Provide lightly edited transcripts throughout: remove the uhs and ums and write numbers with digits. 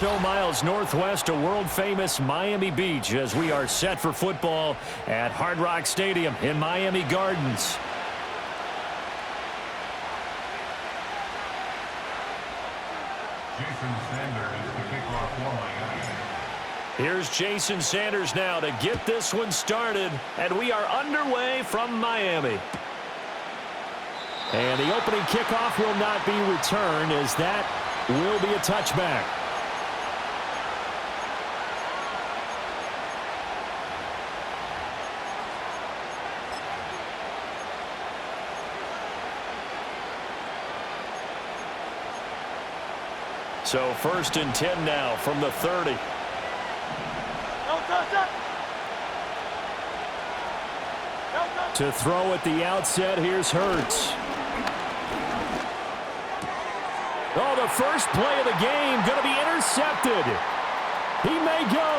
Miles northwest of world-famous Miami Beach as we are set for football at Hard Rock Stadium in Miami Gardens. Here's Jason Sanders now to get this one started, and we are underway from Miami. And the opening kickoff will not be returned as that will be a touchback. So 1st and 10 now from the 30. To throw at the outset, here's Hurts. Oh, the first play of the game going to be intercepted. He may go.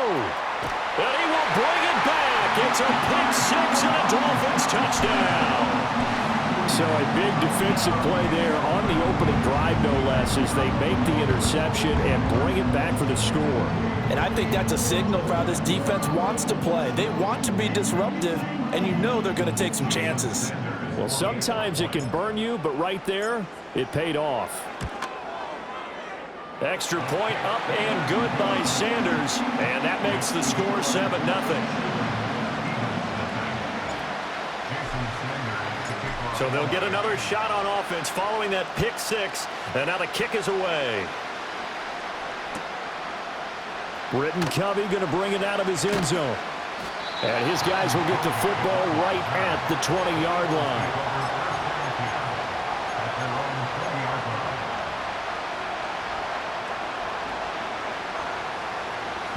And he will bring it back. It's a pick 6 and a Dolphins touchdown. So a big defensive play there on the opening drive, no less, as they make the interception and bring it back for the score. And I think that's a signal for how this defense wants to play. They want to be disruptive, and you know they're going to take some chances. Well, sometimes it can burn you, but right there, it paid off. Extra point up and good by Sanders, and that makes the score 7-0. So they'll get another shot on offense following that pick 6, and now the kick is away. Britton Covey going to bring it out of his end zone. And his guys will get the football right at the 20-yard line.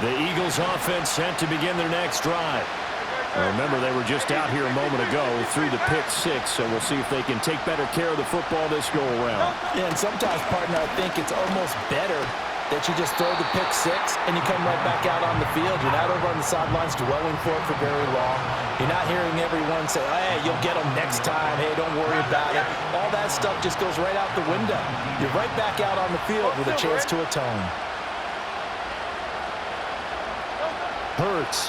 The Eagles offense set to begin their next drive. Remember, they were just out here a moment ago through the pick 6, so we'll see if they can take better care of the football this go-around. Yeah, and sometimes, partner, I think it's almost better that you just throw the pick 6 and you come right back out on the field. You're not over on the sidelines dwelling for it for very long. You're not hearing everyone say, hey, you'll get them next time. Hey, don't worry about it. All that stuff just goes right out the window. You're right back out on the field with a chance to atone. Hurts.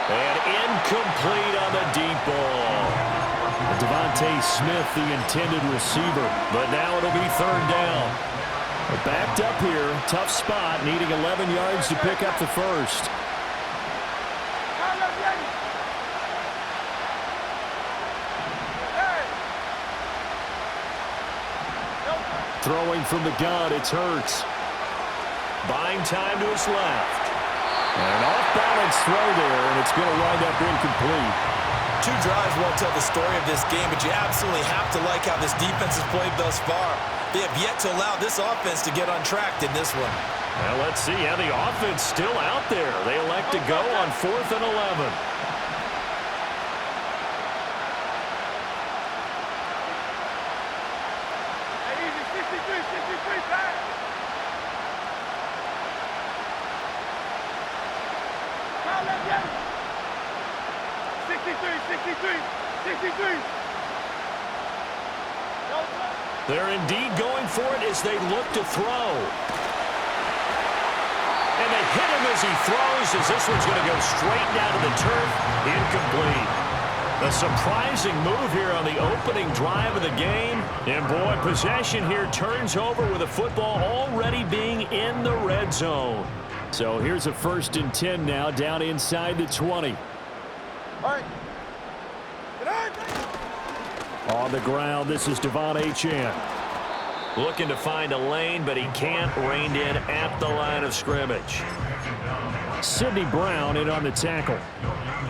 And incomplete on the deep ball. Devontae Smith, the intended receiver. But now it'll be 3rd down. We're backed up here. Tough spot, needing 11 yards to pick up the first. Throwing from the gun, it's Hurts. Buying time to his left. And an off-balance throw there, and it's going to wind up incomplete. 2 drives won't tell the story of this game, but you absolutely have to like how this defense has played thus far. They have yet to allow this offense to get untracked in this one. Well, let's see. Yeah, the offense still out there. They elect to go on 4th and 11. They're indeed going for it as they look to throw. And they hit him as he throws, as this one's going to go straight down to the turf. Incomplete. A surprising move here on the opening drive of the game. And boy, possession here turns over with the football already being in the red zone. So here's a 1st and 10 now, down inside the 20. All right. On the ground, this is Devon Achane. Looking to find a lane, but he can't. Reined in at the line of scrimmage. Sidney Brown in on the tackle.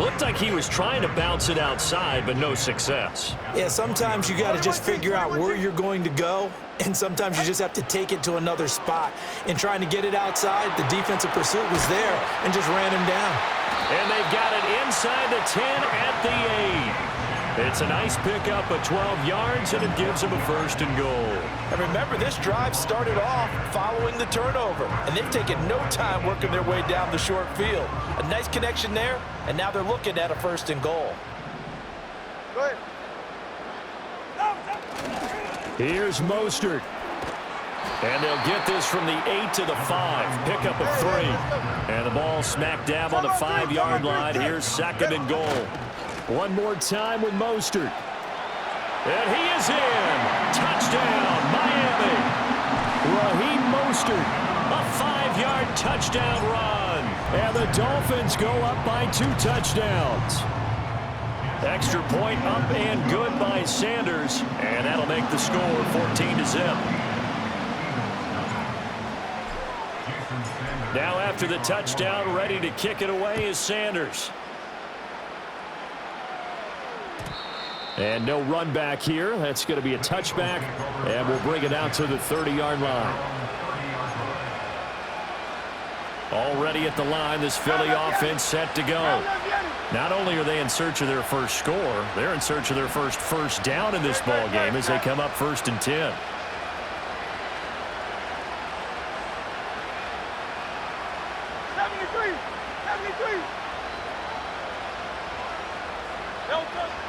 Looked like he was trying to bounce it outside, but no success. Yeah, sometimes you got to just figure out where you're going to go, and sometimes you just have to take it to another spot. In trying to get it outside, the defensive pursuit was there and just ran him down. And they've got it inside the 10 at the 8. It's a nice pickup of 12 yards, and it gives them a 1st and goal. And remember, this drive started off following the turnover, and they've taken no time working their way down the short field. A nice connection there, and now they're looking at a 1st and goal. Go ahead. Here's Mostert. And they'll get this from the 8 to the 5. Pickup of 3. And the ball smack dab on the 5-yard line. Here's 2nd and goal. One more time with Mostert. And he is in. Touchdown, Miami. Raheem Mostert, a 5-yard touchdown run. And the Dolphins go up by 2 touchdowns. Extra point up and good by Sanders. And that'll make the score 14-0. Now after the touchdown, ready to kick it away is Sanders. And no run back here. That's going to be a touchback. And we'll bring it out to the 30-yard line. Already at the line, this Philly offense set to go. Not only are they in search of their first score, they're in search of their first down in this ball game as they come up 1st and 10.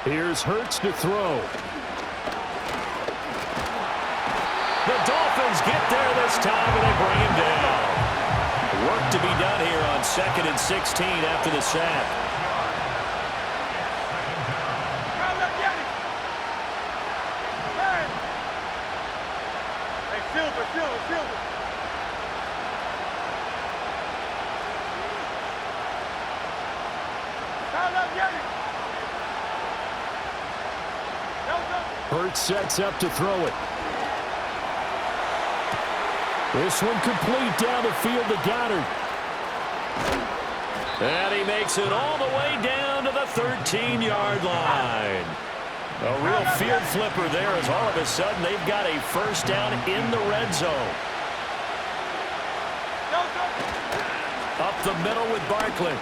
Here's Hurts to throw. The Dolphins get there this time, and they bring him down. Work to be done here on 2nd and 16 after the sack. Hurts sets up to throw it. This one complete down the field to Goddard. And he makes it all the way down to the 13-yard line. A real field flipper there as all of a sudden they've got a first down in the red zone. Up the middle with Barkley.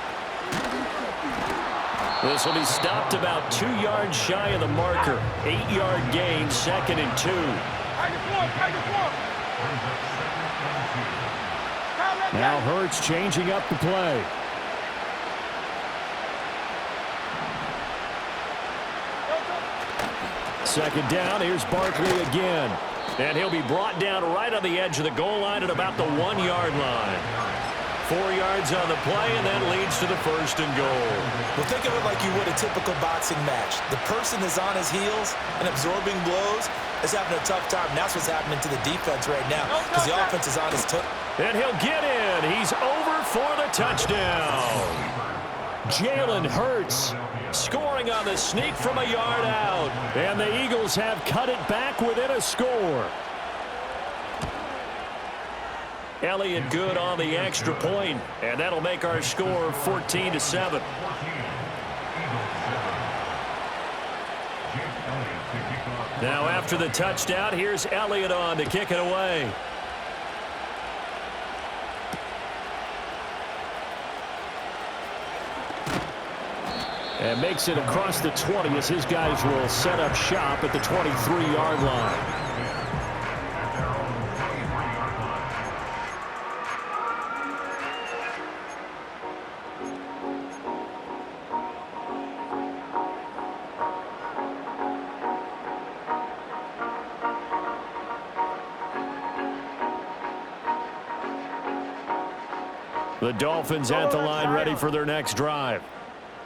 This will be stopped about 2 yards shy of the marker. 8-yard gain, 2nd and 2. Now Hurts changing up the play. Second down, here's Barkley again. And he'll be brought down right on the edge of the goal line at about the 1-yard line. 4 yards on the play, and that leads to the 1st and goal. Well, think of it like you would a typical boxing match. The person is on his heels and absorbing blows is having a tough time. And that's what's happening to the defense right now because the offense is on his toes. And he'll get in. He's over for the touchdown. Jalen Hurts scoring on the sneak from a yard out. And the Eagles have cut it back within a score. Elliott good on the extra point, and that'll make our score 14-7. Now after the touchdown, here's Elliott on to kick it away. And makes it across the 20 as his guys will set up shop at the 23-yard line. The Dolphins at the line ready for their next drive.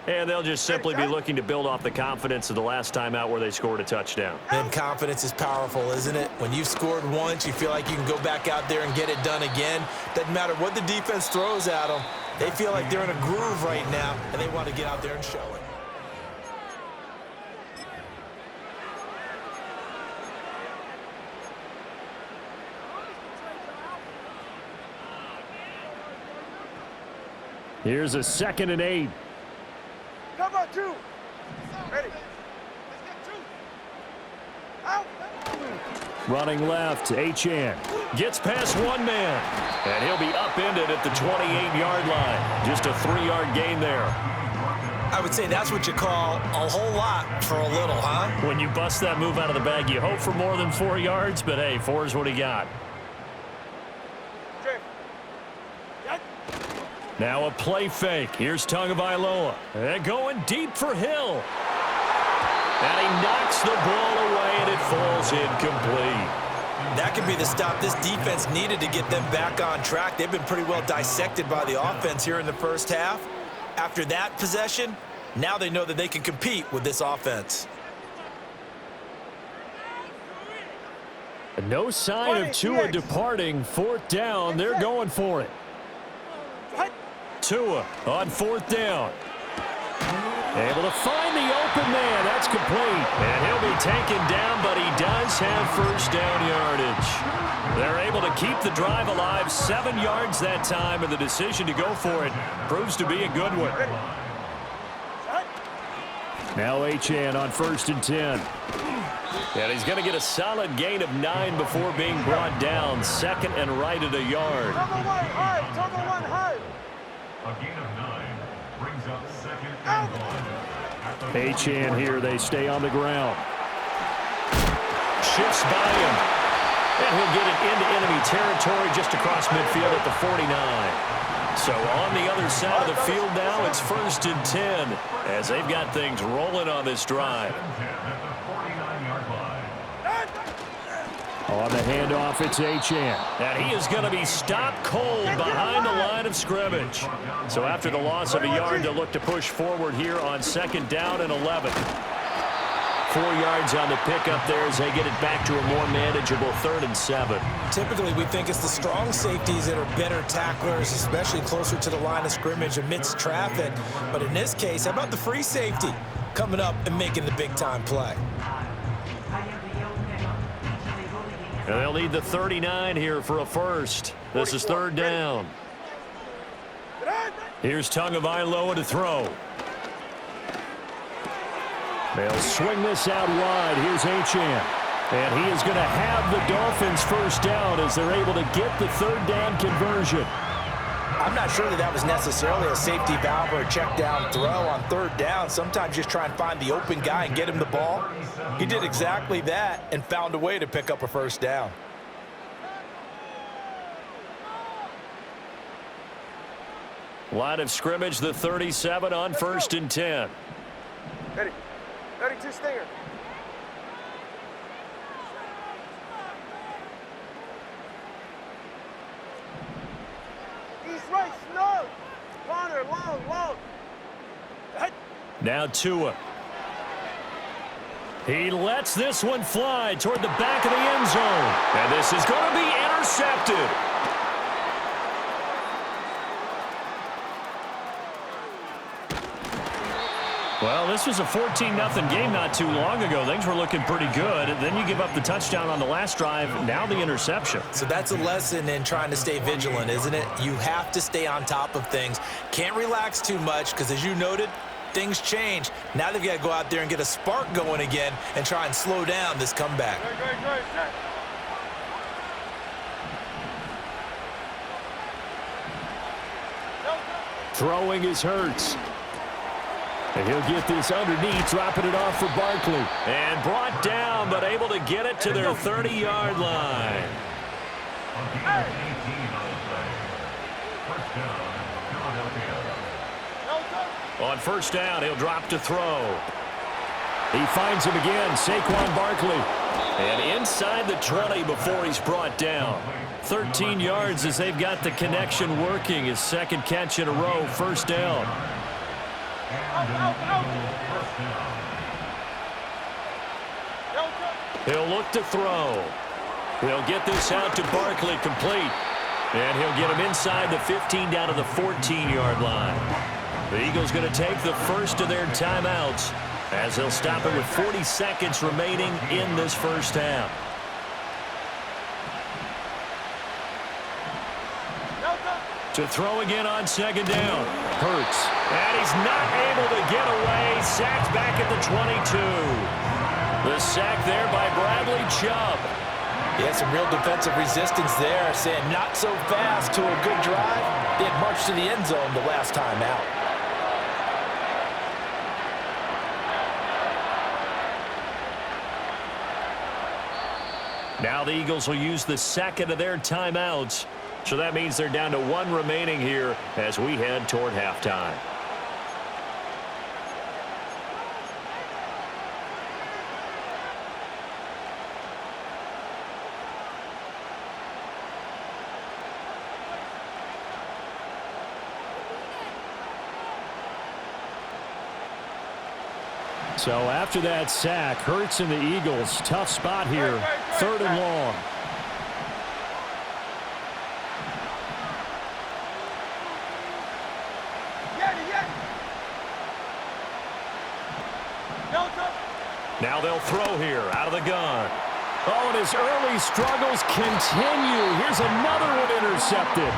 And they'll just simply be looking to build off the confidence of the last time out where they scored a touchdown. And confidence is powerful, isn't it? When you've scored once, you feel like you can go back out there and get it done again. Doesn't matter what the defense throws at them. They feel like they're in a groove right now, and they want to get out there and show it. Here's a 2nd and 8. Come on, 2. Ready. Out. Running left, H.N. Gets past one man. And he'll be upended at the 28-yard line. Just a 3-yard gain there. I would say that's what you call a whole lot for a little, huh? When you bust that move out of the bag, you hope for more than 4 yards, but hey, 4 is what he got. Now a play fake. Here's Tagovailoa. And going deep for Hill. And he knocks the ball away, and it falls incomplete. that could be the stop this defense needed to get them back on track. They've been pretty well dissected by the offense here in the first half. After that possession, now they know that they can compete with this offense. No sign of Tua departing. Fourth down, they're going for it. Tua on fourth down. Able to find the open man. That's complete. And he'll be taken down, but he does have first down yardage. They're able to keep the drive alive. 7 yards that time, and the decision to go for it proves to be a good one. Now Achane on 1st and 10. And he's going to get a solid gain of 9 before being brought down. 2nd and right at a yard. Cover one high. Cover one high. A gain of 9 brings up 2nd and 1. Achane here. They stay on the ground. Shifts by him. And he'll get it into enemy territory just across midfield at the 49. So on the other side of the field now, it's 1st and 10 as they've got things rolling on this drive. On the handoff, it's Achane. And he is going to be stopped cold behind the line of scrimmage. So after the loss of a yard, they'll look to push forward here on 2nd down and 11. 4 yards on the pickup there as they get it back to a more manageable 3rd and 7. Typically, we think it's the strong safeties that are better tacklers, especially closer to the line of scrimmage amidst traffic. But in this case, how about the free safety coming up and making the big-time play? And they'll need the 39 here for a first. This is 3rd down. Here's Tagovailoa to throw. They'll swing this out wide. Here's Achane. And he is going to have the Dolphins first down as they're able to get the 3rd down conversion. I'm not sure that was necessarily a safety valve or a check down throw on 3rd down. Sometimes just try and find the open guy and get him the ball. He did exactly that and found a way to pick up a first down. Line of scrimmage, the 37 on 1st and 10. Ready. 32 Stinger. East right, snug. Corner, long. Now Tua. He lets this one fly toward the back of the end zone. And this is going to be intercepted. Well, this was a 14-0 game not too long ago. Things were looking pretty good. And then you give up the touchdown on the last drive. Now the interception. So that's a lesson in trying to stay vigilant, isn't it? You have to stay on top of things. Can't relax too much because, as you noted, things change. Now they've got to go out there and get a spark going again and try and slow down this comeback. Throwing is Hurts. And he'll get this underneath, dropping it off for Barkley. And brought down, but able to get it to their 30-yard line. On 1st down, he'll drop to throw. He finds him again, Saquon Barkley. And inside the 20 before he's brought down. 13 yards as they've got the connection working. His 2nd catch in a row, 1st down. He'll look to throw. He'll get this out to Barkley, complete. And he'll get him inside the 15 down to the 14-yard line. The Eagles going to take the first of their timeouts as they'll stop it with 40 seconds remaining in this first half. To throw again on 2nd down. Hurts. And he's not able to get away. Sacked back at the 22. The sack there by Bradley Chubb. Yeah, some real defensive resistance there, saying not so fast to a good drive. They had marched to the end zone the last time out. Now the Eagles will use the 2nd of their timeouts. So that means they're down to 1 remaining here as we head toward halftime. So after that sack, Hurts and the Eagles, tough spot here, 3rd and long. Now they'll throw here out of the gun. Oh, and his early struggles continue. Here's another one intercepted.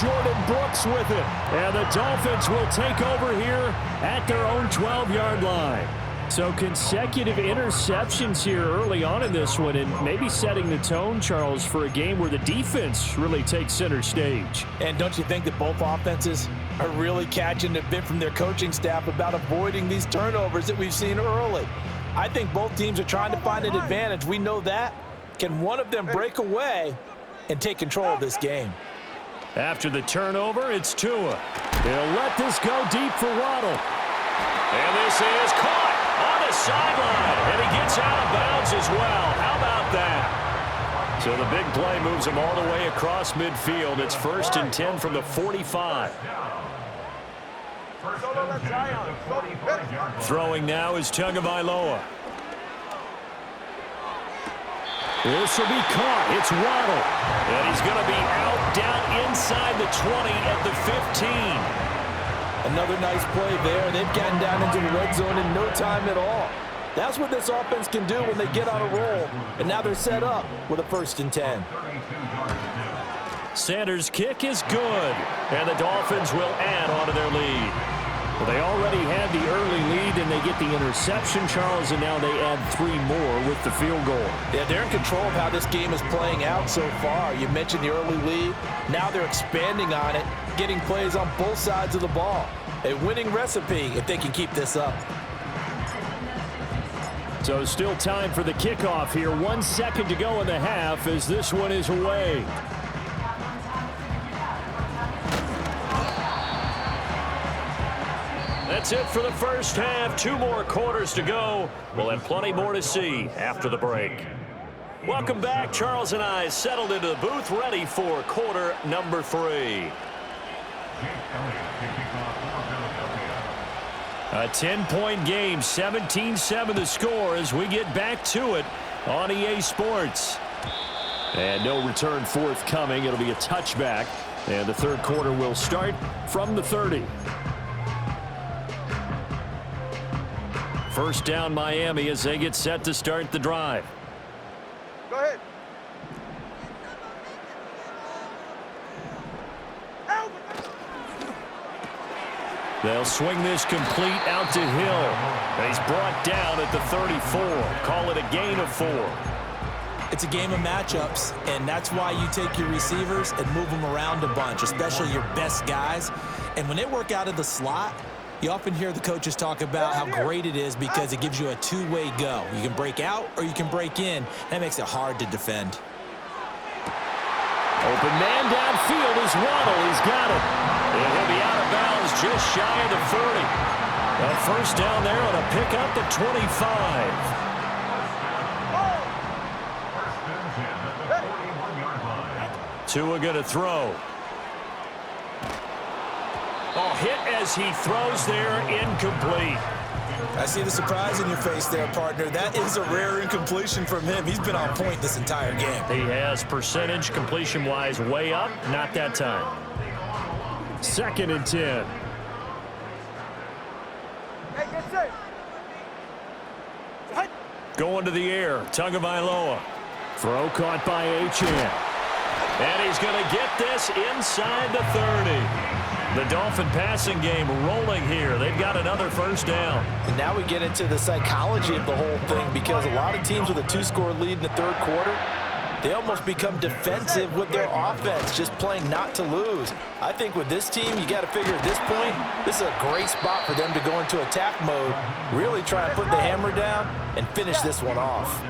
Jordan Brooks with it. And the Dolphins will take over here at their own 12-yard line. So consecutive interceptions here early on in this one, and maybe setting the tone, Charles, for a game where the defense really takes center stage. And don't you think that both offenses are really catching a bit from their coaching staff about avoiding these turnovers that we've seen early? I think both teams are trying to find an advantage. We know that. Can one of them break away and take control of this game? After the turnover, it's Tua. They'll let this go deep for Waddle. And this is caught on the sideline. And he gets out of bounds as well. How about that? So the big play moves him all the way across midfield. It's 1st and 10 from the 45. Throwing now is Tagovailoa. This will be caught. It's Waddle. And he's going to be out down inside the 20 at the 15. Another nice play there. They've gotten down into the red zone in no time at all. That's what this offense can do when they get on a roll. And now they're set up with a 1st and 10. Sanders' kick is good. And the Dolphins will add on to their lead. Well, they already had the early lead, and they get the interception, Charles, and now they add 3 more with the field goal. Yeah, they're in control of how this game is playing out so far. You mentioned the early lead. Now they're expanding on it, getting plays on both sides of the ball. A winning recipe if they can keep this up. So still time for the kickoff here. 1 second to go in the half as this one is away. That's it for the first half. 2 more quarters to go. We'll have plenty more to see after the break. Welcome back. Charles and I settled into the booth, ready for quarter number 3. A 10-point game, 17-7 the score as we get back to it on EA Sports. And no return forthcoming. It'll be a touchback. And the 3rd quarter will start from the 30. First down Miami as they get set to start the drive. Go ahead. They'll swing this complete out to Hill. And he's brought down at the 34. Call it a gain of 4. It's a game of matchups, and that's why you take your receivers and move them around a bunch, especially your best guys. And when they work out of the slot, you often hear the coaches talk about how great it is because it gives you a 2-way go. You can break out or you can break in. That makes it hard to defend. Open man downfield is Waddle. He's got it. And he'll be out of bounds just shy of the 40. A first down there on a pickup at 25. Tua going to throw. Oh, hit as he throws there, incomplete. I see the surprise in your face there, partner. That is a rare incompletion from him. He's been on point this entire game. He has percentage completion-wise way up, not that time. 2nd and 10. Hey, get safe. Going to the air, Tagovailoa. Throw caught by Achane. And he's going to get this inside the 30. The Dolphin passing game rolling here. They've got another first down. And now we get into the psychology of the whole thing because a lot of teams with a 2-score lead in the 3rd quarter, they almost become defensive with their offense, just playing not to lose. I think with this team, you got to figure at this point, this is a great spot for them to go into attack mode, really try to put the hammer down and finish this one off.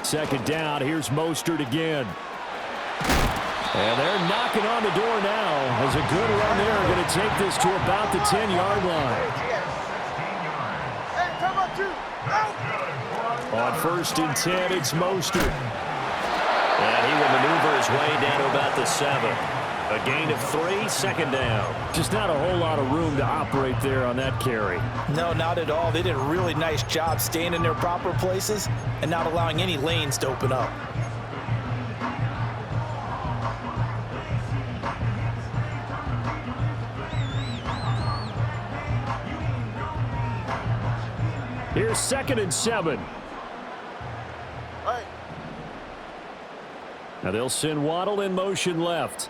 2nd down. Here's Mostert again. And they're knocking on the door now as a good run there. Going to take this to about the 10-yard line. Hey, come on, 2. On 1st and 10, it's Mostert. And he will maneuver his way down to about the 7. A gain of 3, second down. Just not a whole lot of room to operate there on that carry. No, not at all. They did a really nice job staying in their proper places and not allowing any lanes to open up. Here's 2nd and 7. Right. Now they'll send Waddle in motion left.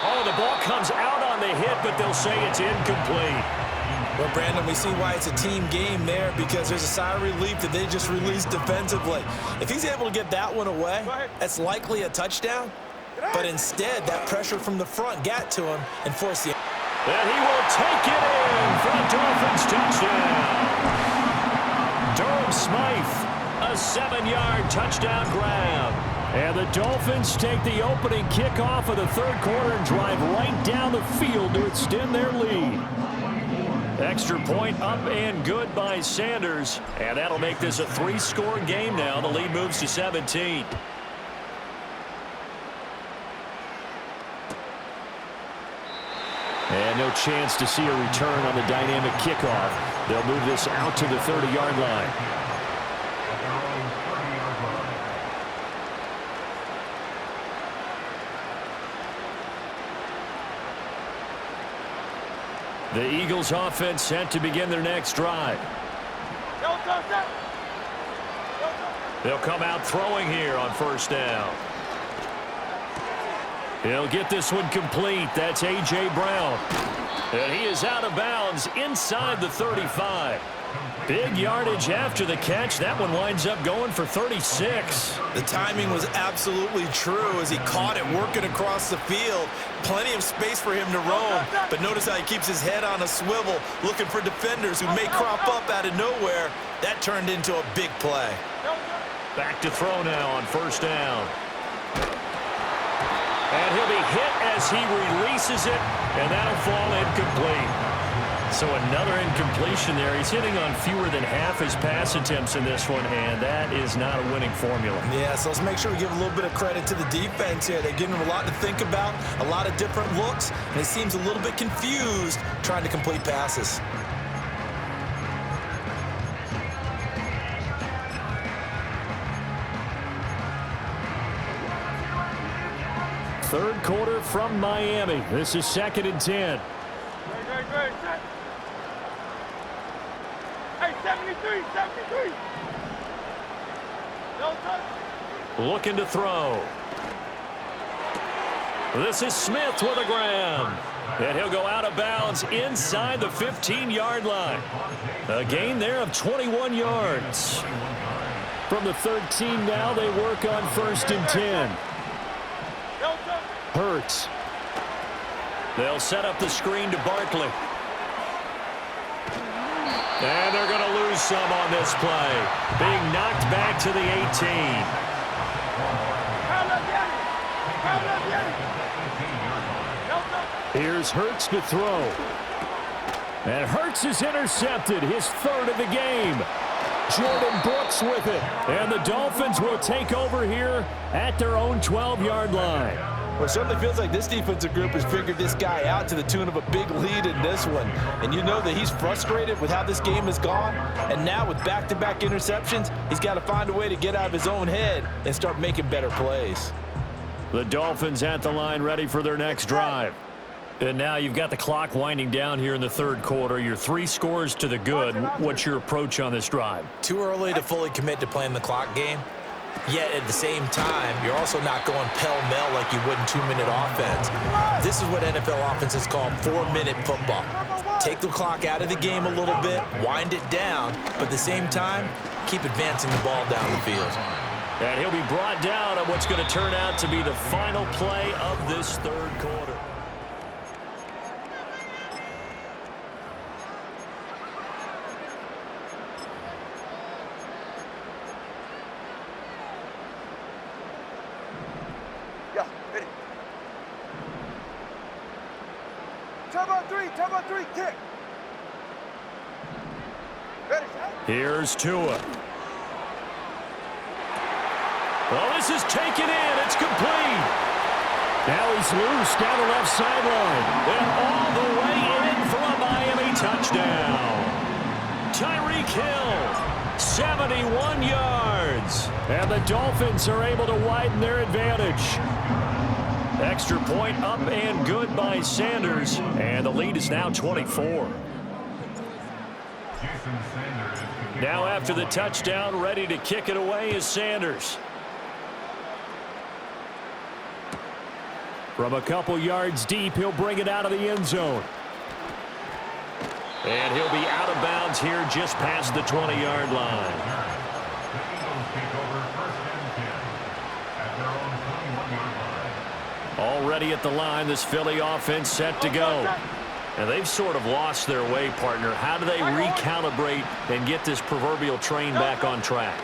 Oh, the ball comes out on the hit, but they'll say it's incomplete. Well, Brandon, we see why it's a team game there, because there's a sigh of relief that they just released defensively. If he's able to get that one away, that's likely a touchdown. But instead, that pressure from the front got to him and forced the... And he will take it in for a Dolphins touchdown. Durham Smythe, a 7-yard touchdown grab. And the Dolphins take the opening kickoff of the third quarter and drive right down the field to extend their lead. Extra point up and good by Sanders. And that'll make this a 3-score game now. The lead moves to 17. And no chance to see a return on the dynamic kickoff. They'll move this out to the 30-yard line. The Eagles offense set to begin their next drive. They'll come out throwing here on first down. He'll get this one complete. That's A.J. Brown. And he is out of bounds inside the 35. Big yardage after the catch. That one winds up going for 36. The timing was absolutely true as he caught it working across the field. Plenty of space for him to roam. But notice how he keeps his head on a swivel, looking for defenders who may crop up out of nowhere. That turned into a big play. Back to throw now on first down. And he'll be hit as he releases it, and that'll fall incomplete. So another incompletion there. He's hitting on fewer than half his pass attempts in this one, and that is not a winning formula. Yeah, so let's make sure we give a little bit of credit to the defense here. They're giving him a lot to think about, a lot of different looks, and he seems a little bit confused trying to complete passes. Third quarter from Miami. This is 2nd and 10. Great. Hey, 73. No touch. Looking to throw. This is Smith with a grab. And he'll go out of bounds inside the 15-yard line. A gain there of 21 yards. From the 13 now, they work on 1st and 10. Hurts. They'll set up the screen to Barkley. And they're going to lose some on this play. Being knocked back to the 18. Here's Hurts to throw. And Hurts is intercepted, his 3rd of the game. Jordan Brooks with it. And the Dolphins will take over here at their own 12-yard line. Well, it certainly feels like this defensive group has figured this guy out to the tune of a big lead in this one. And you know that he's frustrated with how this game has gone. And now with back-to-back interceptions, he's got to find a way to get out of his own head and start making better plays. The Dolphins at the line ready for their next drive. And now you've got the clock winding down here in the third quarter. You're 3 scores to the good. What's your approach on this drive? Too early to fully commit to playing the clock game. Yet at the same time, you're also not going pell-mell like you would in 2-minute offense. This is what NFL offenses call 4-minute football. Take the clock out of the game a little bit, wind it down, but at the same time, keep advancing the ball down the field. And he'll be brought down on what's going to turn out to be the final play of this third quarter. Turbo 3, kick. Ready, Here's Tua. Oh, this is taken in. It's complete. Now he's loose down the left sideline. And all the way in for a Miami touchdown. Tyreek Hill, 71 yards. And the Dolphins are able to widen their advantage. Extra point up and good by Sanders. And the lead is now 24. Now after the touchdown, ready to kick it away is Sanders. From a couple yards deep, he'll bring it out of the end zone. And he'll be out of bounds here just past the 20-yard line. Already at the line, this Philly offense set to go. And they've sort of lost their way, partner. How do they recalibrate and get this proverbial train back on track?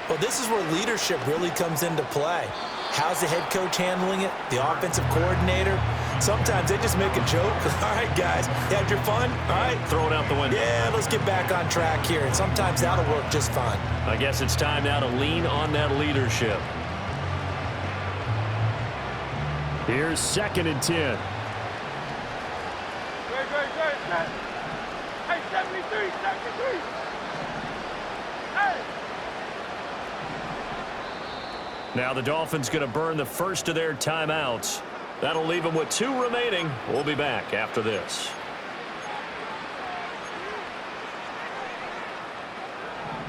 Well, this is where leadership really comes into play. How's the head coach handling it? The offensive coordinator? Sometimes they just make a joke. All right, guys, you had your fun? All right. Throw it out the window. Yeah, let's get back on track here. And sometimes that'll work just fine. I guess it's time now to lean on that leadership. Here's 2nd and 10. Great. Hey, 73. Hey. Now the Dolphins going to burn the first of their timeouts. That'll leave them with 2 remaining. We'll be back after this.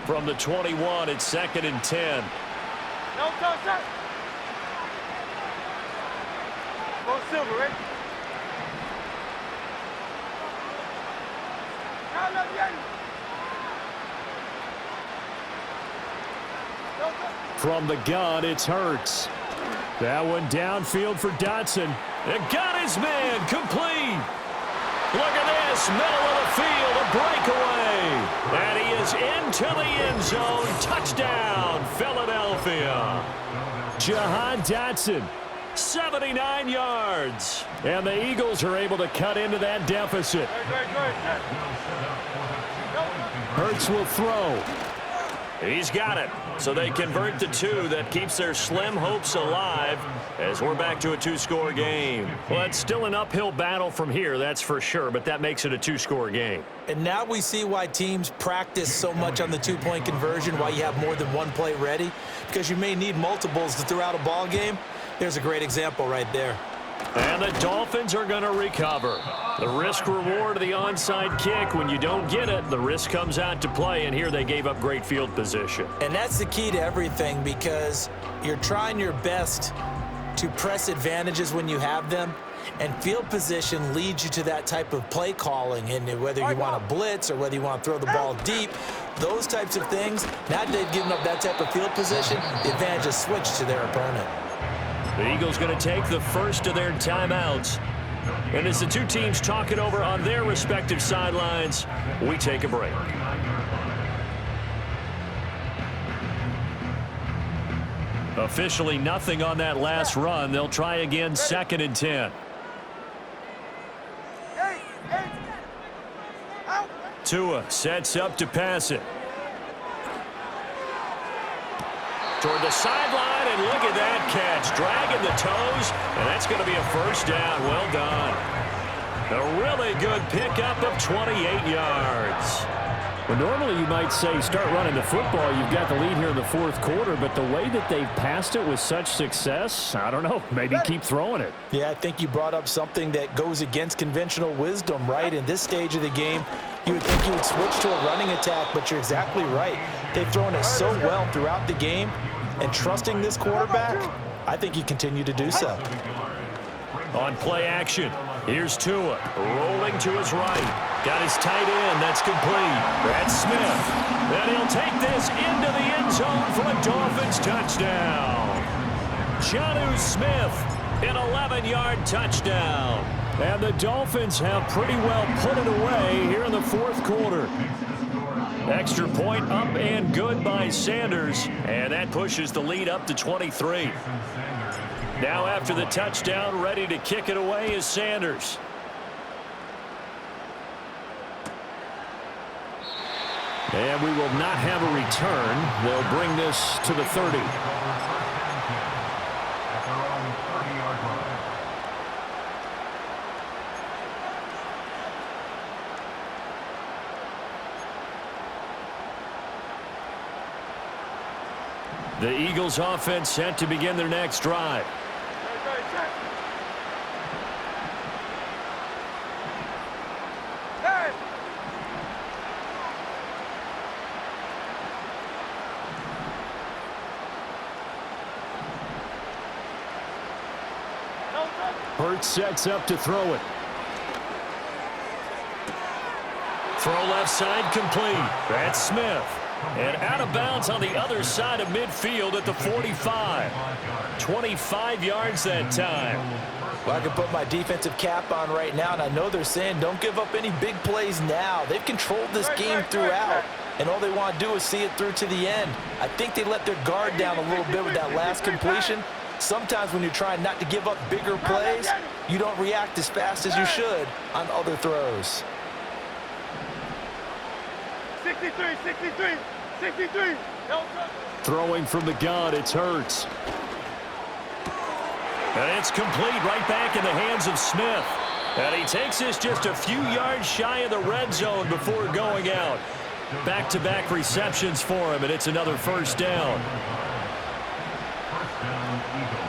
From the 21, it's 2nd and 10. No touch that. Go silver, right? Count up, Yanni. No touch. From the gun, it's Hurts. That one downfield for Dotson. It got his man complete. Look at this, middle of the field, a breakaway. And he is into the end zone. Touchdown, Philadelphia. Jahan Dotson, 79 yards. And the Eagles are able to cut into that deficit. Great. Hurts will throw. He's got it. So they convert the 2. That keeps their slim hopes alive as we're back to a 2-score game. Well, it's still an uphill battle from here, that's for sure, but that makes it a 2-score game. And now we see why teams practice so much on the 2-point conversion, why you have more than one play ready, because you may need multiples to throw out a ball game. There's a great example right there. And the Dolphins are going to recover. The risk-reward of the onside kick, when you don't get it, the risk comes out to play, and here they gave up great field position. And that's the key to everything, because you're trying your best to press advantages when you have them, and field position leads you to that type of play calling, and whether you want to blitz or whether you want to throw the ball deep, those types of things, now that they've given up that type of field position, the advantage is switched to their opponent. The Eagles going to take the first of their timeouts. And as the 2 teams talk it over on their respective sidelines, we take a break. Officially nothing on that last run. They'll try again, 2nd and 10. Tua sets up to pass it. Toward the sideline, and look at that catch. Dragging the toes, and that's going to be a first down. Well done. A really good pickup of 28 yards. Well, normally you might say start running the football. You've got the lead here in the 4th quarter, but the way that they've passed it with such success, I don't know, maybe keep throwing it. Yeah, I think you brought up something that goes against conventional wisdom, right? In this stage of the game, you would think you would switch to a running attack, but you're exactly right. They've thrown it so well throughout the game, and trusting this quarterback, I think you continue to do so. On play action, here's Tua, rolling to his right. Got his tight end, that's complete. That's Smith. And he'll take this into the end zone for a Dolphins touchdown. Jonnu Smith, an 11-yard touchdown. And the Dolphins have pretty well put it away here in the 4th quarter. Extra point up and good by Sanders, and that pushes the lead up to 23. Now after the touchdown, ready to kick it away is Sanders. And we will not have a return. They'll bring this to the 30. The Eagles offense set to begin their next drive. Hurts sets up to throw it. Throw left side complete. That's Smith. And out of bounds on the other side of midfield at the 45. 25 yards that time. Well, I can put my defensive cap on right now, and I know they're saying don't give up any big plays now. They've controlled this game throughout, and all they want to do is see it through to the end. I think they let their guard down a little bit with that last completion. Sometimes when you're trying not to give up bigger plays, you don't react as fast as you should on other throws. 63, 63, 63. Throwing from the gun, it's Hurts. And it's complete right back in the hands of Smith. And he takes this just a few yards shy of the red zone before going out. Back-to-back receptions for him, and it's another first down.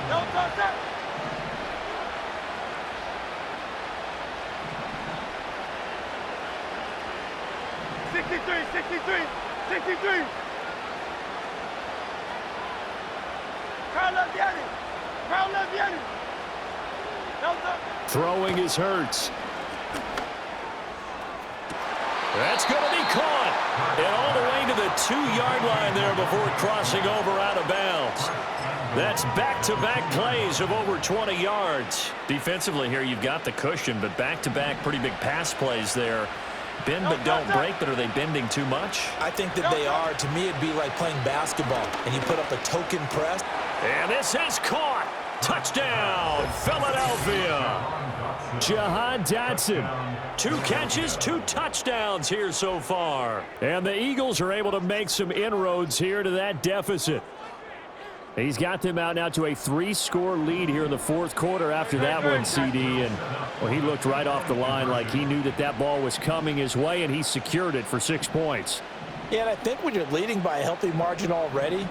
Don't touch that. Throwing is Hurts. That's going to be caught. And all the way to the 2-yard line there before crossing over out of bounds. That's back-to-back plays of over 20 yards. Defensively here, you've got the cushion, but back-to-back pretty big pass plays there. Bend but don't break, but are they bending too much? I think that they are. To me, it'd be like playing basketball, and you put up a token press. And this is caught. Touchdown, Philadelphia. Jahan Dotson. 2 catches, 2 touchdowns here so far. And the Eagles are able to make some inroads here to that deficit. He's got them out now to a 3-score lead here in the fourth quarter after that one, CD. And, well, he looked right off the line like he knew that that ball was coming his way, and he secured it for 6 points. Yeah, and I think when you're leading by a healthy margin already,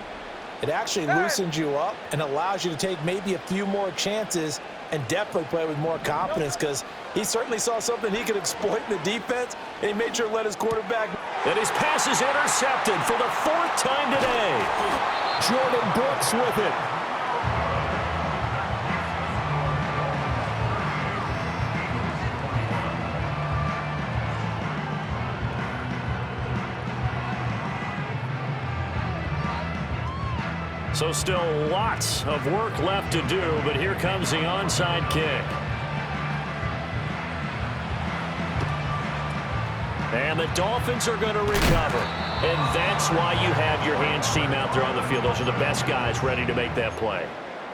it actually loosens you up and allows you to take maybe a few more chances and definitely play with more confidence, because he certainly saw something he could exploit in the defense, and he made sure to let his quarterback. And his pass is intercepted for the 4th time today. Jordan Brooks with it. So still lots of work left to do, but here comes the onside kick. And the Dolphins are going to recover. And that's why you have your hands team out there on the field. Those are the best guys ready to make that play.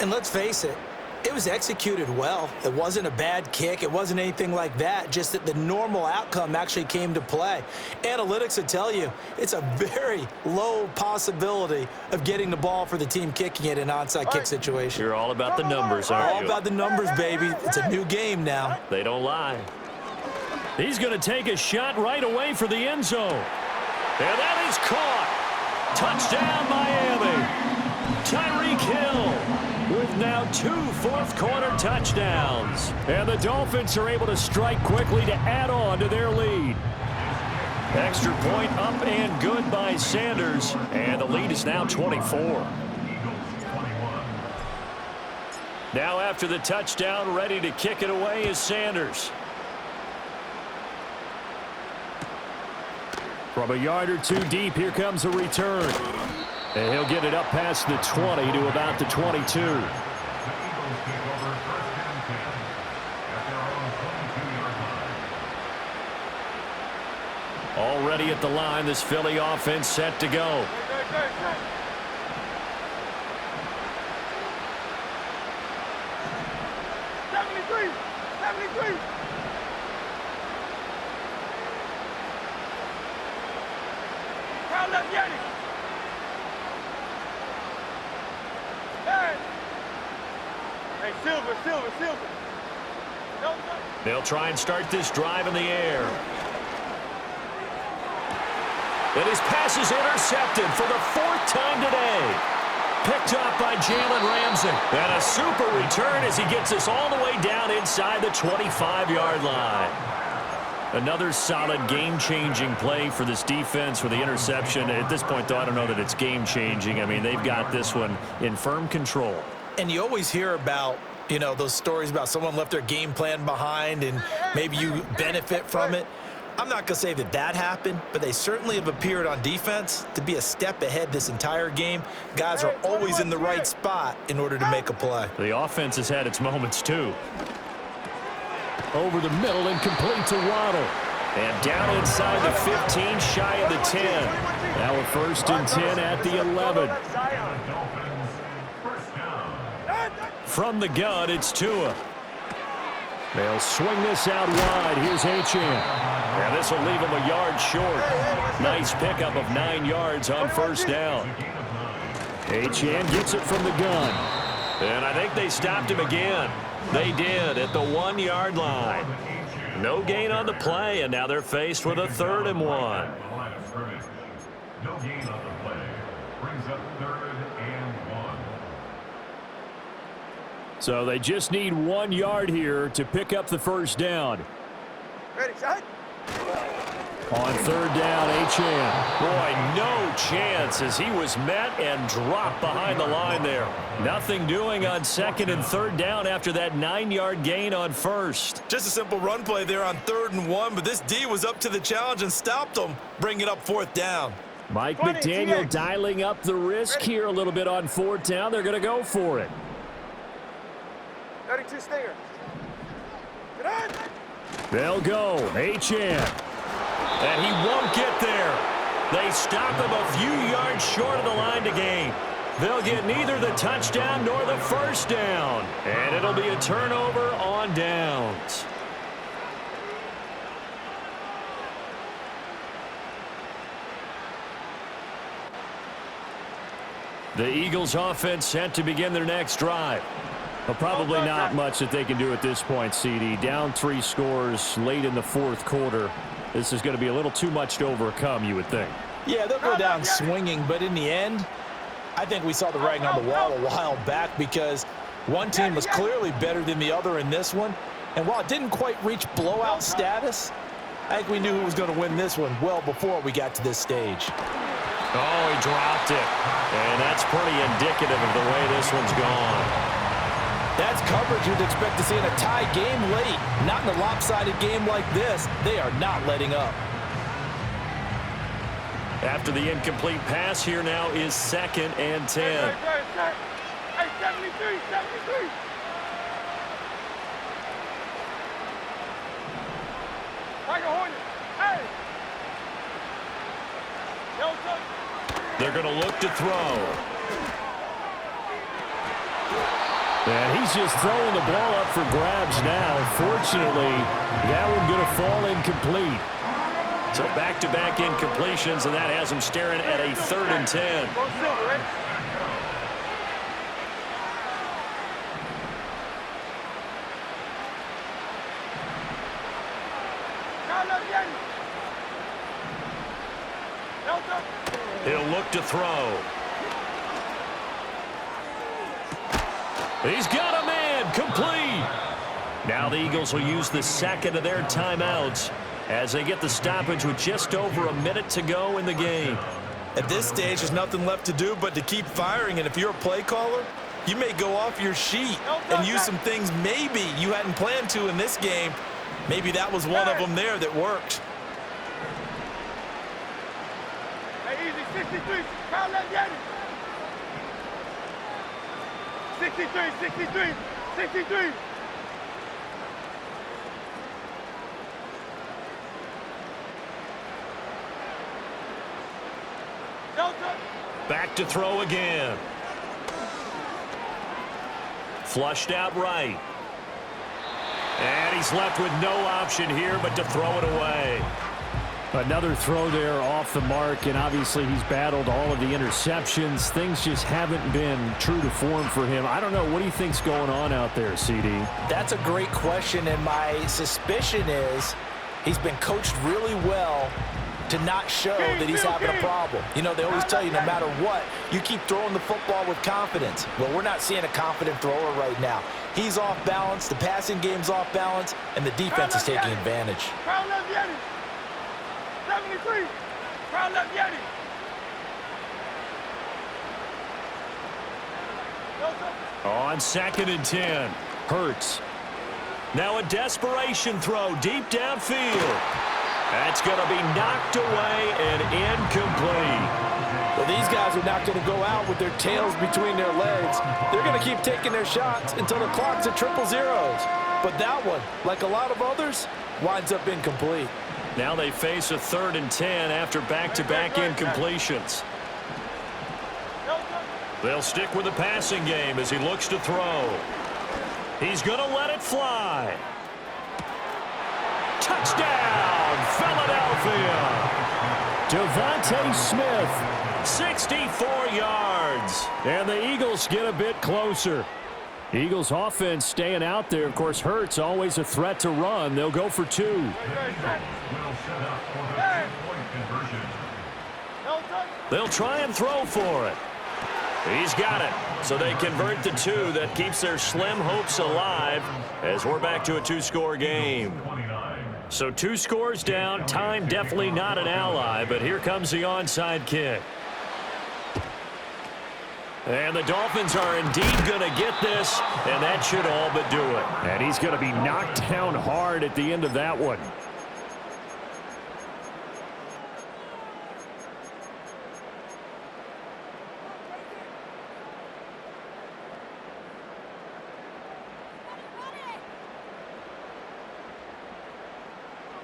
And let's face it, it was executed well. It wasn't a bad kick. It wasn't anything like that. Just that the normal outcome actually came to play. Analytics would tell you it's a very low possibility of getting the ball for the team kicking it in an onside kick situation. You're all about the numbers, aren't you? All about the numbers, baby. It's a new game now. They don't lie. He's going to take a shot right away for the end zone. And that is caught. Touchdown, Miami. Tyreek Hill with now 2 fourth-quarter touchdowns. And the Dolphins are able to strike quickly to add on to their lead. Extra point up and good by Sanders. And the lead is now 24. Now after the touchdown, ready to kick it away is Sanders. From a yard or 2 deep, here comes a return. And he'll get it up past the 20 to about the 22. Already at the line, this Philly offense set to go. Silver. They'll try and start this drive in the air. And his pass is intercepted for the 4th time today. picked up by Jalen Ramsey. And a super return as he gets us all the way down inside the 25-yard line. Another solid game-changing play for this defense with the interception. At this point, though, I don't know that it's game-changing. I mean, they've got this one in firm control. And you always hear about, you know, those stories about someone left their game plan behind and maybe you benefit from it. I'm not going to say that that happened, but they certainly have appeared on defense to be a step ahead this entire game. Guys are always in the right spot in order to make a play. The offense has had its moments, too. Over the middle and complete to Waddle. And down inside the 15, shy of the 10. Now a 1st and 10 at the 11. From the gun, it's Tua. They'll swing this out wide. Here's H.N. And this will leave him a yard short. Nice pickup of 9 yards on 1st down. H.N. gets it from the gun. And I think they stopped him again. They did at the 1-yard line. No gain on the play, and now they're faced with a 3rd and 1. No gain on the play. Brings up 3rd and 1. So they just need 1 yard here to pick up the 1st down. Ready, shot. On 3rd down, H.N. Boy, no chance as he was met and dropped behind the line there. Nothing doing on 2nd and 3rd down after that 9-yard gain on 1st. Just a simple run play there on 3rd and 1, but this D was up to the challenge and stopped them, bringing up 4th down. Mike McDaniel dialing up the risk here a little bit on 4th down. They're going to go for it. 32 stinger. Get on. They'll go. H.N. And he won't get there. They stop him a few yards short of the line to gain. They'll get neither the touchdown nor the 1st down. And it'll be a turnover on downs. The Eagles offense set to begin their next drive. Well, probably not much that they can do at this point, CD. Down 3 scores late in the 4th quarter. This is going to be a little too much to overcome, you would think. Yeah, they'll go down swinging, but in the end, I think we saw the writing on the wall a while back because one team was clearly better than the other in this one. And while it didn't quite reach blowout status, I think we knew who was going to win this one well before we got to this stage. Oh, he dropped it. And that's pretty indicative of the way this one's gone. That's coverage you'd expect to see in a tie game late. Not in a lopsided game like this. They are not letting up. After the incomplete pass, here now is 2nd and 10. Hey, 73, 73. Tiger Hornet. Hey. They're going to look to throw. And he's just throwing the ball up for grabs now. Fortunately, that one going to fall incomplete. So back-to-back incompletions, and that has him staring at a 3rd and 10. He'll look to throw. He's got a man, complete. Now the Eagles will use the 2nd of their timeouts as they get the stoppage with just over a minute to go in the game. At this stage, there's nothing left to do but to keep firing, and if you're a play caller, you may go off your sheet and use some things maybe you hadn't planned to in this game. Maybe that was one of them there that worked. Hey, easy, 63. Count that, get it. 63, 63, 63. Back to throw again. Flushed out right. And he's left with no option here but to throw it away. Another throw there off the mark, and obviously he's battled all of the interceptions. Things just haven't been true to form for him. I don't know. What do you think's going on out there, CD? That's a great question, and my suspicion is he's been coached really well to not show that he's having a problem. You know, they always tell you no matter what, you keep throwing the football with confidence. Well, we're not seeing a confident thrower right now. He's off balance, the passing game's off balance, and the defense is taking advantage. Crown left Yeti. 73. Crown left Yeti. On 2nd and 10, Hurts. Now a desperation throw deep downfield. That's going to be knocked away and incomplete. Well, these guys are not going to go out with their tails between their legs. They're going to keep taking their shots until the clock's at 000. But that one, like a lot of others, winds up incomplete. Now they face a 3rd and 10 after back-to-back incompletions. They'll stick with the passing game as he looks to throw. He's going to let it fly. Touchdown, Philadelphia. Devontae Smith, 64 yards. And the Eagles get a bit closer. Eagles offense staying out there. Of course, Hurts always a threat to run. They'll go for 2. Will set up for the 2-point conversion. They'll try and throw for it. He's got it. So they convert the 2. That keeps their slim hopes alive as we're back to a 2-score game. So 2 scores down. Time definitely not an ally, but here comes the onside kick. And the Dolphins are indeed going to get this, and that should all but do it. And he's going to be knocked down hard at the end of that one.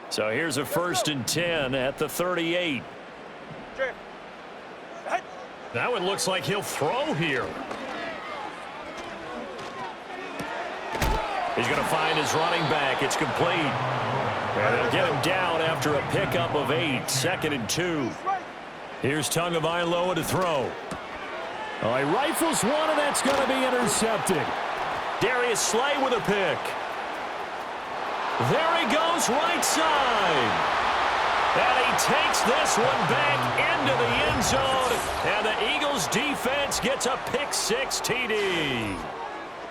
So here's a 1st and 10 at the 38. Now it looks like he'll throw here. He's going to find his running back. It's complete. And they'll get him down after a pickup of 8. 2nd and 2. Here's Tagovailoa to throw. Oh, he rifles one, and that's going to be intercepted. Darius Slay with a pick. There he goes, right side. And he takes this one back into the end zone. And the Eagles defense gets a pick-6 TD.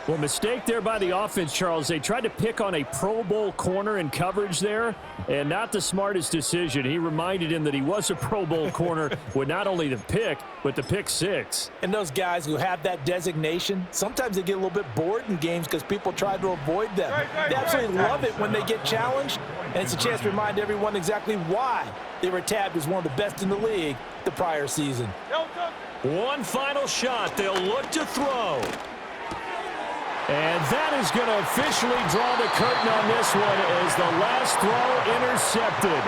Well, mistake there by the offense, Charles. They tried to pick on a Pro Bowl corner in coverage there, and not the smartest decision. He reminded him that he was a Pro Bowl corner with not only the pick, but the pick-6. And those guys who have that designation, sometimes they get a little bit bored in games because people try to avoid them. They absolutely love it when they get challenged, and it's a chance to remind everyone exactly why they were tabbed as one of the best in the league the prior season. One final shot. They'll look to throw. And that is going to officially draw the curtain on this one as the last throw intercepted.